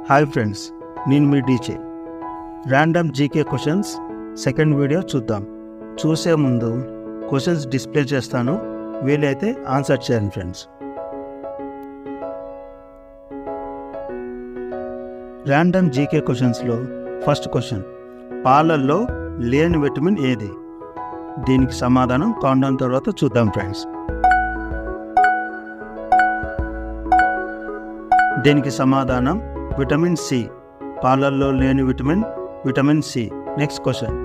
Hi friends, నేను మీ DJ. Random GK questions second video చూద్దాం. చూసే ముందు క్వశ్చన్స్ డిస్ప్లే చేస్తాను, వీలైతే ఆన్సర్ చేయండి ఫ్రెండ్స్. ర్యాండమ్ జీకే క్వశ్చన్స్లో ఫస్ట్ క్వశ్చన్, పాలల్లో లేని విటమిన్ ఏది? దీనికి సమాధానం కౌంట్డౌన్ తర్వాత చూద్దాం ఫ్రెండ్స్. దీనికి సమాధానం విటమిన్ సి. పాలల్లో లేని vitamin C. Next question,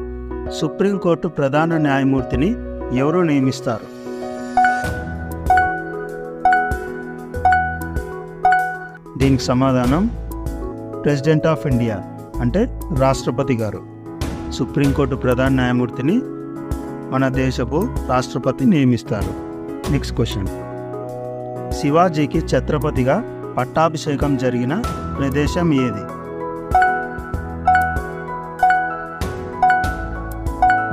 supreme court ప్రధాన న్యాయమూర్తిని ఎవరు నియమిస్తారు? దీనికి సమాధానం ప్రెసిడెంట్ ఆఫ్ ఇండియా, అంటే రాష్ట్రపతి గారు. సుప్రీంకోర్టు ప్రధాన న్యాయమూర్తిని మన దేశపు రాష్ట్రపతి నియమిస్తారు. నెక్స్ట్ క్వశ్చన్, శివాజీకి ఛత్రపతిగా పట్టాభిషేకం జరిగిన ప్రదేశం ఏది?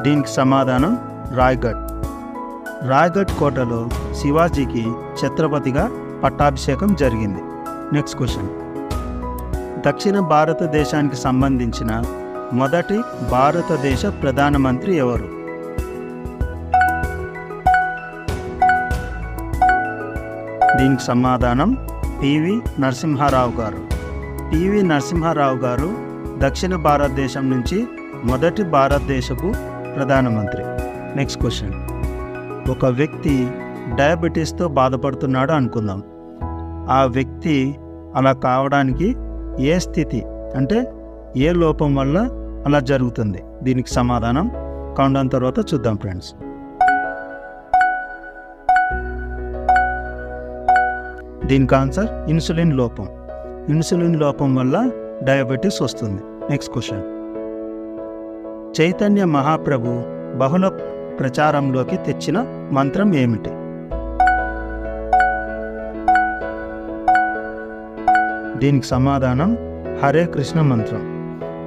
దీనికి సమాధానం రాయ్గఢ్. రాయ్గఢ్ కోటలో శివాజీకి ఛత్రపతిగా పట్టాభిషేకం జరిగింది. నెక్స్ట్ క్వశ్చన్, దక్షిణ భారతదేశానికి సంబంధించిన మొదటి భారతదేశ ప్రధానమంత్రి ఎవరు? దీనికి సమాధానం పివి నరసింహారావు గారు. పివి నరసింహారావు గారు దక్షిణ భారతదేశం నుంచి మొదటి భారతదేశపు ప్రధానమంత్రి. నెక్స్ట్ క్వశ్చన్, ఒక వ్యక్తి డయాబెటీస్తో బాధపడుతున్నాడు అనుకుందాం. ఆ వ్యక్తి అలా కావడానికి ఏ స్థితి, అంటే ఏ లోపం వల్ల అలా జరుగుతుంది? దీనికి సమాధానం కౌంట్డౌన్ తర్వాత చూద్దాం ఫ్రెండ్స్. దీనికి ఆన్సర్ ఇన్సులిన్ లోపం. ఇన్సులిన్ లోపం వల్ల డయాబెటీస్ వస్తుంది. నెక్స్ట్ క్వశ్చన్, చైతన్య మహాప్రభు బహుళ ప్రచారంలోకి తెచ్చిన మంత్రం ఏమిటి? దీనికి సమాధానం హరే కృష్ణ మంత్రం.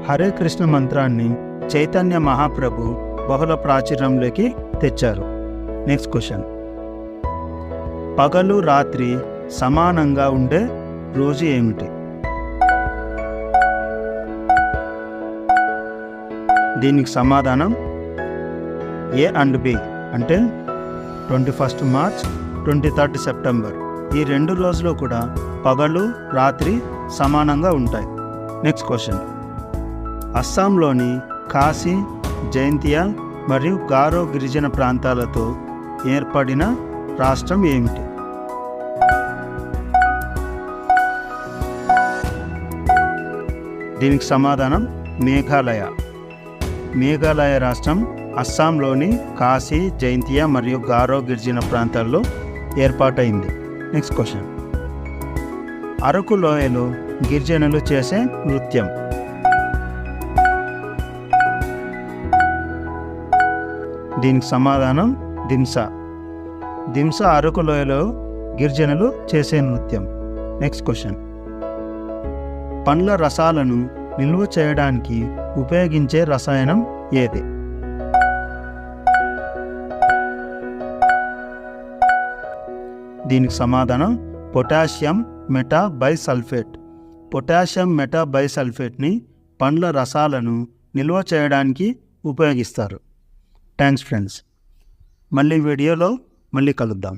హరే కృష్ణ మంత్రాన్ని చైతన్య మహాప్రభు బహుళ ప్రాచుర్యంలోకి తెచ్చారు. నెక్స్ట్ క్వశ్చన్, పగలు రాత్రి సమానంగా ఉండే రోజు ఏమిటి? దీనికి సమాధానం ఏ అండ్ బి, అంటే 21 మార్చ్ 23 సెప్టెంబర్. ఈ రెండు రోజులు కూడా పగలు రాత్రి సమానంగా ఉంటాయి. నెక్స్ట్ క్వశ్చన్, అస్సాంలోని కాశీ, జైంతియా మరియు గారో గిరిజన ప్రాంతాలతో ఏర్పడిన రాష్ట్రం ఏమిటి? దీనికి సమాధానం మేఘాలయ. మేఘాలయ రాష్ట్రం అస్సాంలోని కాశీ, జైంతియా మరియు గారో గిరిజన ప్రాంతాల్లో ఏర్పాటైంది. నెక్స్ట్ క్వశ్చన్, అరకు లోయలో గిరిజనులు చేసే నృత్యం? దీనికి సమాధానం దింసా. దింసా అరకు లోయలో గిరిజనులు చేసే నృత్యం. నెక్స్ట్ క్వశ్చన్, పండ్ల రసాలను నిల్వ చేయడానికి ఉపయోగించే రసాయనం ఏది? దీనికి సమాధానం పొటాషియం మెటాబైసల్ఫేట్. పొటాషియం మెటాబైసల్ఫేట్ని పండ్ల రసాలను నిల్వ చేయడానికి ఉపయోగిస్తారు. Thanks friends. మళ్ళీ వీడియోలో కలుద్దాం.